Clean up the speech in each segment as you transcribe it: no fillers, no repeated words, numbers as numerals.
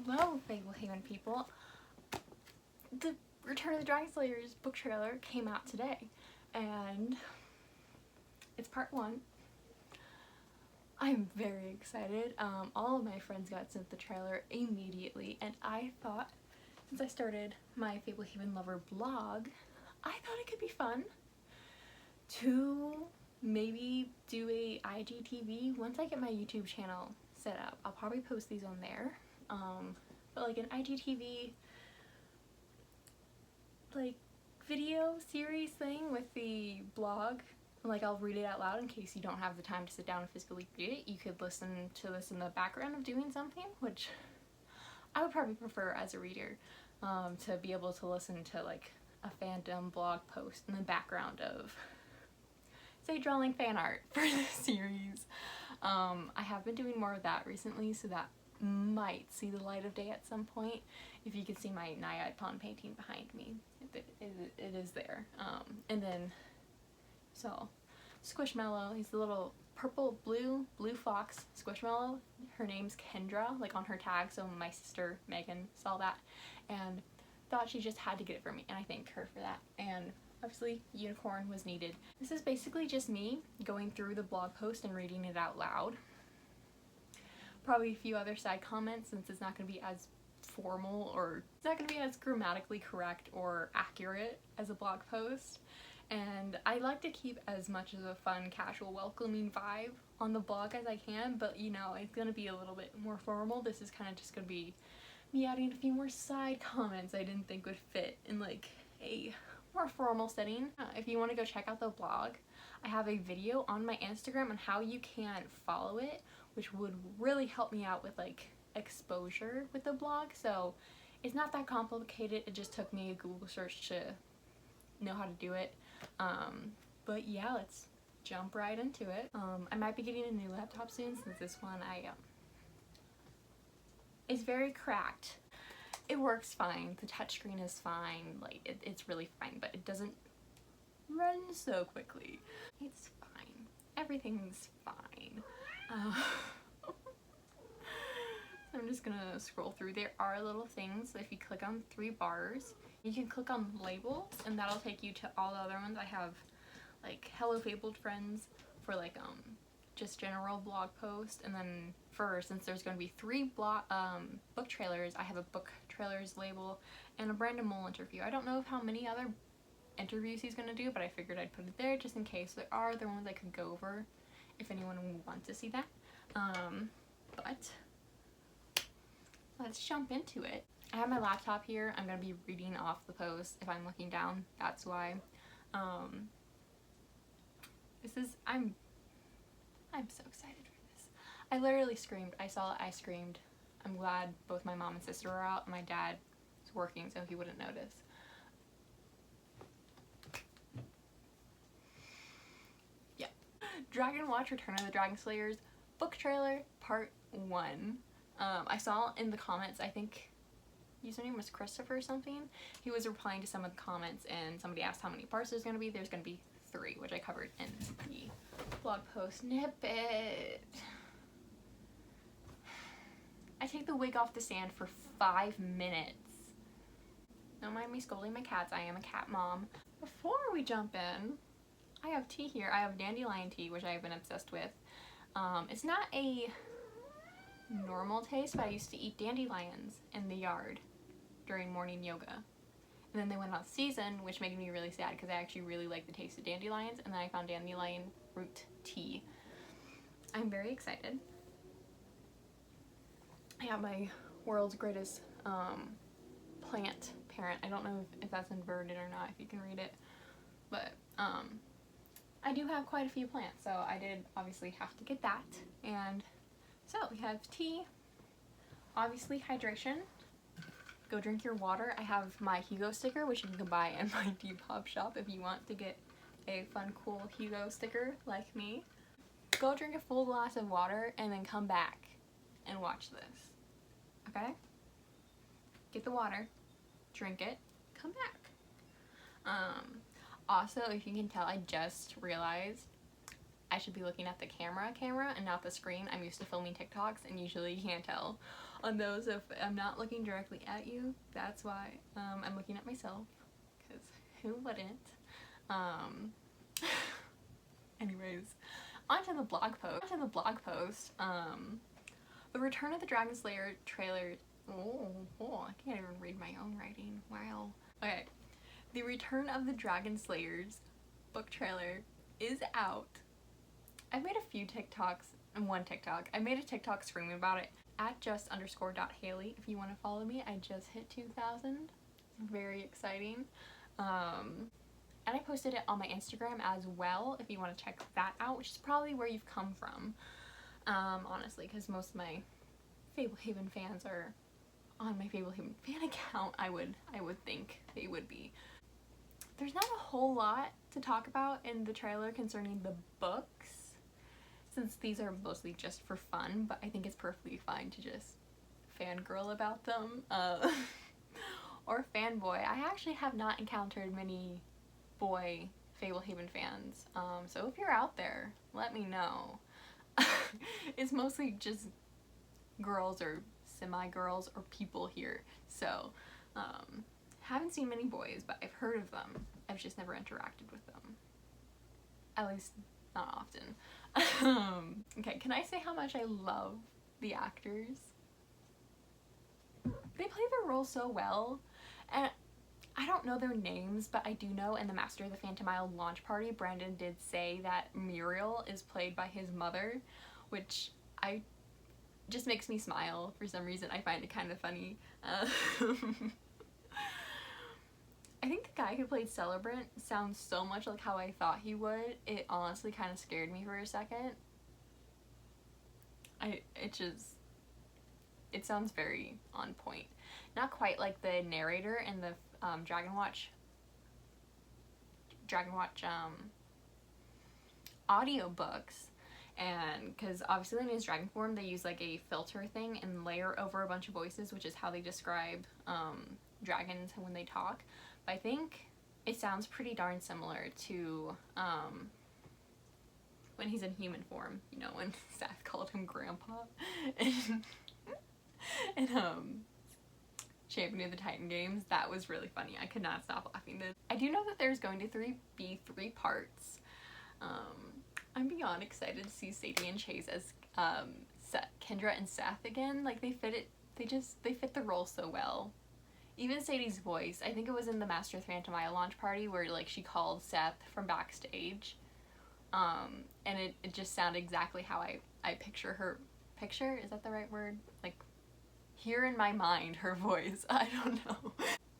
Hello, Fablehaven people. The Return of the Dragon Slayers book trailer came out today, and it's part 1. I'm very excited. All of my friends got sent the trailer immediately, and I thought, since I started my Fablehaven Lover blog, I thought it could be fun to maybe do a IGTV. Once I get my YouTube channel set up, I'll probably post these on there. But like an IGTV like video series thing with the blog, like I'll read it out loud in case you don't have the time to sit down and physically read it. You could listen to this in the background of doing something, which I would probably prefer as a reader, to be able to listen to like a fandom blog post in the background of, say, drawing fan art for the series. I have been doing more of that recently, so that might see the light of day at some point. If you can see my Naiad Pond painting behind me, it is there. And then, so, Squishmallow, he's the little purple blue fox Squishmallow. Her name's Kendra, like on her tag, so my sister Megan saw that and thought she just had to get it for me, and I thank her for that. And obviously unicorn was needed. This is basically just me going through the blog post and reading it out loud. Probably a few other side comments, since it's not going to be as formal, or it's not going to be as grammatically correct or accurate as a blog post. And I like to keep as much of a fun, casual, welcoming vibe on the blog as I can, but you know, it's going to be a little bit more formal. This is kind of just going to be me adding a few more side comments I didn't think would fit in like a more formal setting. If you want to go check out the blog, I have a video on my Instagram on how you can follow it, which would really help me out with like exposure with the blog. So it's not that complicated, it just took me a Google search to know how to do it. But yeah, let's jump right into it. I might be getting a new laptop soon, since this one is very cracked. It works fine, the touchscreen is fine, like it's really fine, but it doesn't run so quickly. It's fine, everything's fine. I'm just gonna scroll through. There are little things, so if you click on 3 bars, you can click on labels, and that'll take you to all the other ones. I have like Hello Fabled Friends for like just general blog post, and then since there's going to be 3 book trailers, I have a book trailers label and a Brandon Mole interview. I don't know how many other interviews he's going to do, but I figured I'd put it there just in case there are other ones I could go over if anyone would want to see that. But let's jump into it. I have my laptop here. I'm going to be reading off the post. If I'm looking down, that's why. I'm so excited for this. I literally screamed. I saw it, I screamed. I'm glad both my mom and sister are out. My dad is working, so he wouldn't notice. Yeah. DragonWatch Return of the Dragon Slayers book trailer part 1. I saw in the comments, I think username was Christopher or something. He was replying to some of the comments, and somebody asked how many parts there's going to be. There's going to be 3, which I covered in the blog post snippet. I take the wig off the stand for 5 minutes. Don't mind me scolding my cats, I am a cat mom. Before we jump in, I have tea here. I have dandelion tea, which I've been obsessed with. It's not a normal taste, but I used to eat dandelions in the yard during morning yoga. And then they went out of season, which made me really sad because I actually really like the taste of dandelions, and then I found dandelion root tea. I'm very excited. I have my world's greatest plant parent. I don't know if that's inverted or not, if you can read it, but I do have quite a few plants, so I did obviously have to get that. And so we have tea, obviously hydration. Go drink your water. I have my Hugo sticker, which you can buy in my Depop shop if you want to get a fun, cool Hugo sticker like me. Go drink a full glass of water and then come back and watch this. Okay? Get the water, drink it, come back. Also, if you can tell, I just realized I should be looking at the camera and not the screen. I'm used to filming TikToks, and usually you can't tell. On those, if I'm not looking directly at you, that's why. I'm looking at myself, because who wouldn't? Anyways, onto the blog post. The Return of the Dragon Slayer trailer. I can't even read my own writing. Wow. Okay. The Return of the Dragon Slayers book trailer is out. I've made a few TikToks and one TikTok. I made a TikTok screaming about it at @just_.Haley if you want to follow me. I just hit 2,000. Very exciting. And I posted it on my Instagram as well if you want to check that out, which is probably where you've come from. Honestly, because most of my Fablehaven fans are on my Fablehaven fan account. I would think they would be. There's not a whole lot to talk about in the trailer concerning the books, since these are mostly just for fun, but I think it's perfectly fine to just fangirl about them, or fanboy. I actually have not encountered many boy Fablehaven fans, so if you're out there, let me know. It's mostly just girls or semi-girls or people here, so haven't seen many boys, but I've heard of them. I've just never interacted with them, at least not often. Okay, can I say how much I love the actors? They play their role so well, and I don't know their names, but I do know in the Master of the Phantom Isle launch party, Brandon did say that Muriel is played by his mother, which just makes me smile for some reason. I find it kind of funny. I think the guy who played Celebrant sounds so much like how I thought he would. It honestly kind of scared me for a second. It sounds very on point. Not quite like the narrator in the DragonWatch audiobooks, and because obviously in his dragon form they use like a filter thing and layer over a bunch of voices, which is how they describe dragons when they talk. But I think it sounds pretty darn similar to when he's in human form, you know, when Seth called him Grandpa and Champion of the Titan games. That was really funny. I could not stop laughing. I do know that there's going to be three parts. I'm beyond excited to see Sadie and Chase as Kendra and Seth again. Like, they fit the role so well. Even Sadie's voice, I think it was in the Master of the Phantom Isle launch party where like she called Seth from backstage, and it just sounded exactly how I picture her. Picture, is that the right word? Like, hear in my mind her voice. I don't know.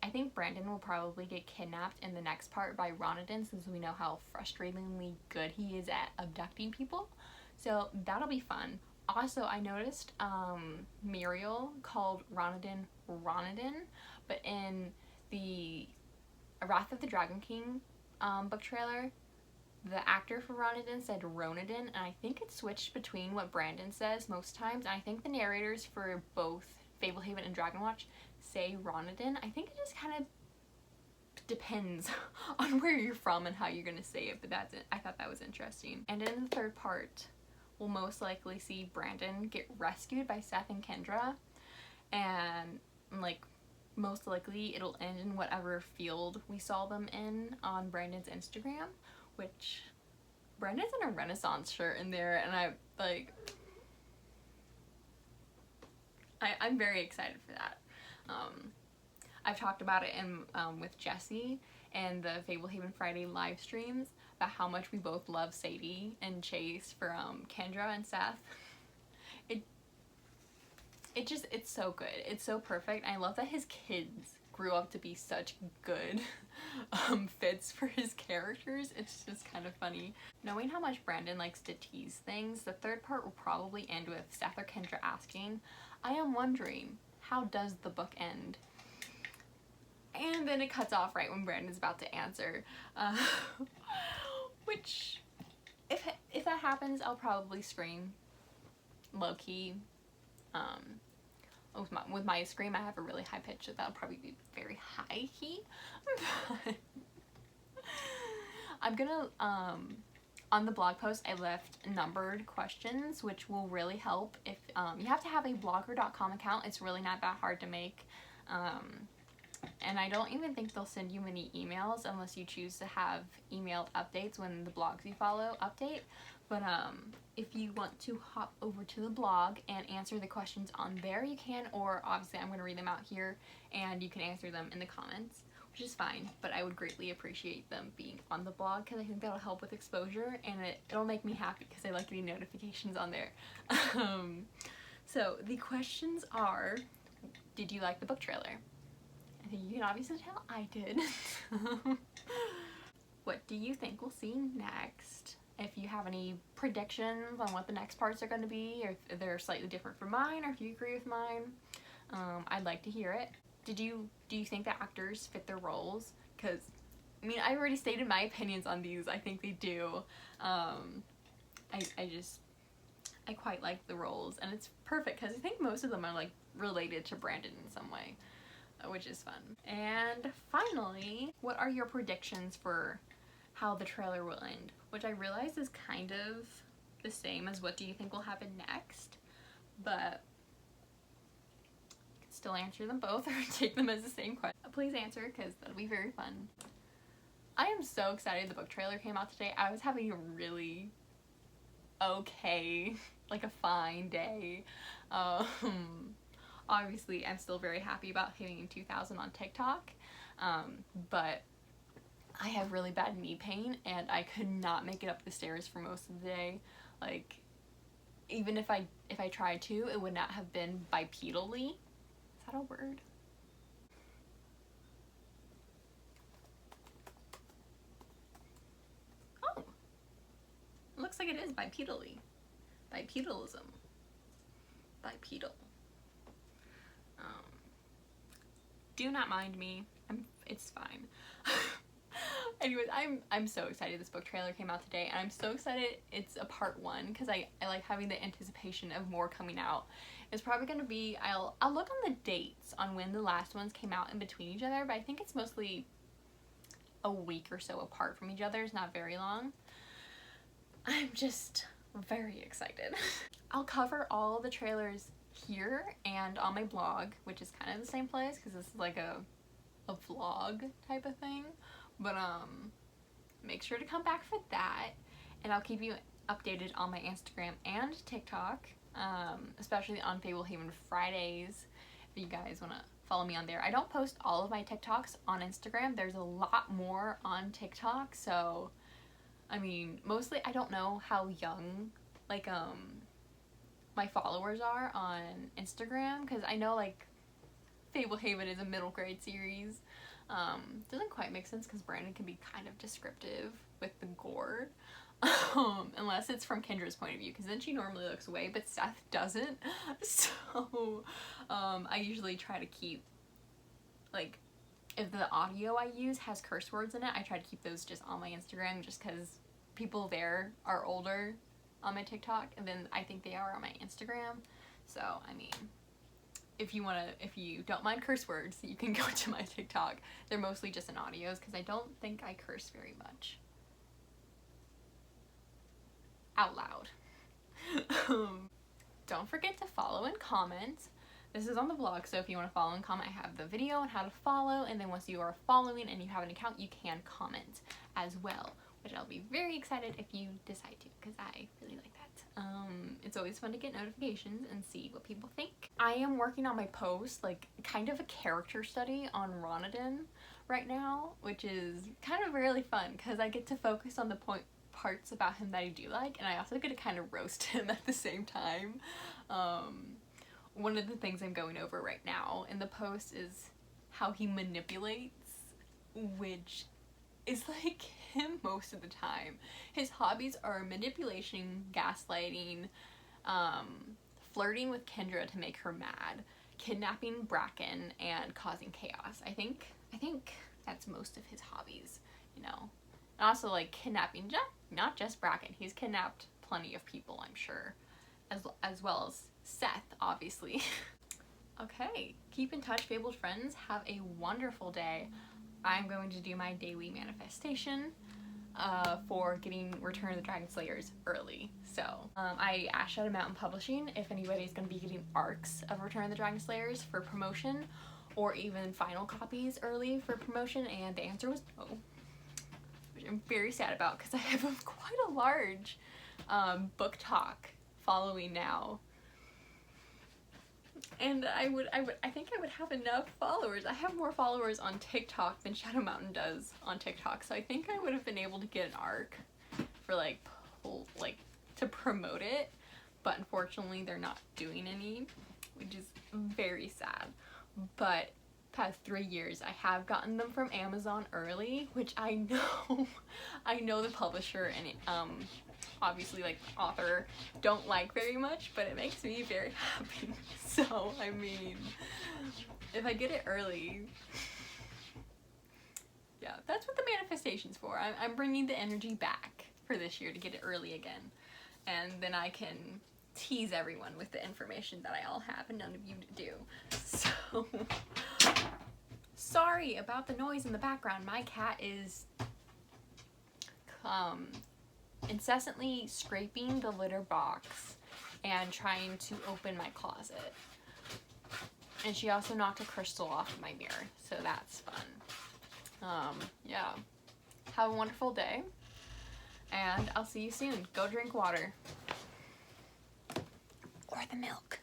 I think Brandon will probably get kidnapped in the next part by Ronadin, since we know how frustratingly good he is at abducting people. So that'll be fun. Also, I noticed Muriel called Ronadin, but in the Wrath of the Dragon King book trailer, the actor for Ronadin said Ronadin, and I think it switched between what Brandon says most times, and I think the narrators for both Fablehaven and DragonWatch say Ronadin. I think it just kind of depends on where you're from and how you're gonna say it, but that's it. I thought that was interesting. And in the third part, we'll most likely see Brandon get rescued by Seth and Kendra, and like most likely it'll end in whatever field we saw them in on Brandon's Instagram, which Brandon's in a Renaissance shirt in there, and I'm very excited for that. I've talked about it with Jessie and the Fablehaven Friday live streams about how much we both love Sadie and Chase for Kendra and Seth. It's so good. It's so perfect. I love that his kids grew up to be such good fits for his characters. It's just kind of funny. Knowing how much Brandon likes to tease things, the third part will probably end with Seth or Kendra asking, "I am wondering, how does the book end?" And then it cuts off right when Brandon's about to answer. Which, if that happens, I'll probably scream low-key. With my scream, I have a really high pitch, so that'll probably be very high key. But I'm gonna on the blog post, I left numbered questions, which will really help if you have to have a blogger.com account. It's really not that hard to make. And I don't even think they'll send you many emails unless you choose to have emailed updates when the blogs you follow update. But if you want to hop over to the blog and answer the questions on there, you can, or obviously I'm going to read them out here and you can answer them in the comments, which is fine, but I would greatly appreciate them being on the blog because I think that'll help with exposure, and it'll make me happy because I like getting notifications on there. So the questions are, did you like the book trailer? I think you can obviously tell I did. What do you think we'll see next? If you have any predictions on what the next parts are going to be, or if they're slightly different from mine, or if you agree with mine, I'd like to hear it. Do you think the actors fit their roles? Because, I mean, I've already stated my opinions on these. I think they do. I quite like the roles, and it's perfect because I think most of them are like related to Brandon in some way, which is fun. And finally, what are your predictions for how the trailer will end? Which I realize is kind of the same as what do you think will happen next, but you can still answer them both or take them as the same question. Please answer because that'll be very fun. I am so excited the book trailer came out today. I was having a really okay, like a fine day. Obviously I'm still very happy about hitting 2,000 on TikTok, but I have really bad knee pain and I could not make it up the stairs for most of the day. Like, even if I tried to, it would not have been bipedally. Is that a word? Oh, it looks like it is bipedally. Bipedalism. Bipedal. Do not mind me. It's fine. Anyways, I'm so excited this book trailer came out today, and I'm so excited it's a part 1 because I like having the anticipation of more coming out. It's probably gonna be, I'll look on the dates on when the last ones came out in between each other, but I think it's mostly a week or so apart from each other. It's not very long. I'm just very excited. I'll cover all the trailers here and on my blog, which is kind of the same place because this is like a vlog type of thing. But make sure to come back for that, and I'll keep you updated on my Instagram and TikTok, especially on Fablehaven Fridays if you guys want to follow me on there. I don't post all of my TikToks on Instagram. There's a lot more on TikTok, so I mean, mostly I don't know how young like my followers are on Instagram, because I know like Fablehaven is a middle grade series. Doesn't quite make sense because Brandon can be kind of descriptive with the gore, unless it's from Kendra's point of view, because then she normally looks away, but Seth doesn't. So I usually try to keep, like, if the audio I use has curse words in it, I try to keep those just on my Instagram, just because people there are older on my TikTok, and then I think they are on my Instagram. So I mean, if you don't mind curse words, you can go to my TikTok. They're mostly just in audios because I don't think I curse very much out loud. Don't forget to follow and comment. This is on the blog, so if you want to follow and comment, I have the video on how to follow, and then once you are following and you have an account, you can comment as well, which I'll be very excited if you decide to, because I really like that. It's always fun to get notifications and see what people think. I am working on my post, like kind of a character study on Ronadin right now, which is kind of really fun because I get to focus on the parts about him that I do like, and I also get to kind of roast him at the same time. One of the things I'm going over right now in the post is how he manipulates, which is like him most of the time. His hobbies are manipulation, gaslighting, flirting with Kendra to make her mad, kidnapping Bracken, and causing chaos. I think that's most of his hobbies, you know. And also like kidnapping, not just Bracken. He's kidnapped plenty of people, I'm sure, as well as Seth, obviously. Okay, keep in touch, Fabled friends. Have a wonderful day. I'm going to do my daily manifestation. for getting Return of the Dragon Slayers early. So I asked Shadow Mountain Publishing if anybody's going to be getting arcs of Return of the Dragon Slayers for promotion or even final copies early for promotion, and the answer was no, which I'm very sad about because I have quite a large book talk following now. And I think I would have enough followers. I have more followers on TikTok than Shadow Mountain does on TikTok, so I think I would have been able to get an arc for like to promote it, but unfortunately they're not doing any, which is very sad. But past 3 years I have gotten them from Amazon early, which I know the publisher and obviously like author don't like very much, but it makes me very happy. So I mean, if I get it early, yeah, that's what the manifestation's for. I'm bringing the energy back for this year to get it early again, and then I can tease everyone with the information that I all have and none of you do. So sorry about the noise in the background. My cat is incessantly scraping the litter box and trying to open my closet. And she also knocked a crystal off my mirror, so that's fun. Yeah. Have a wonderful day, and I'll see you soon. Go drink water. Or the milk.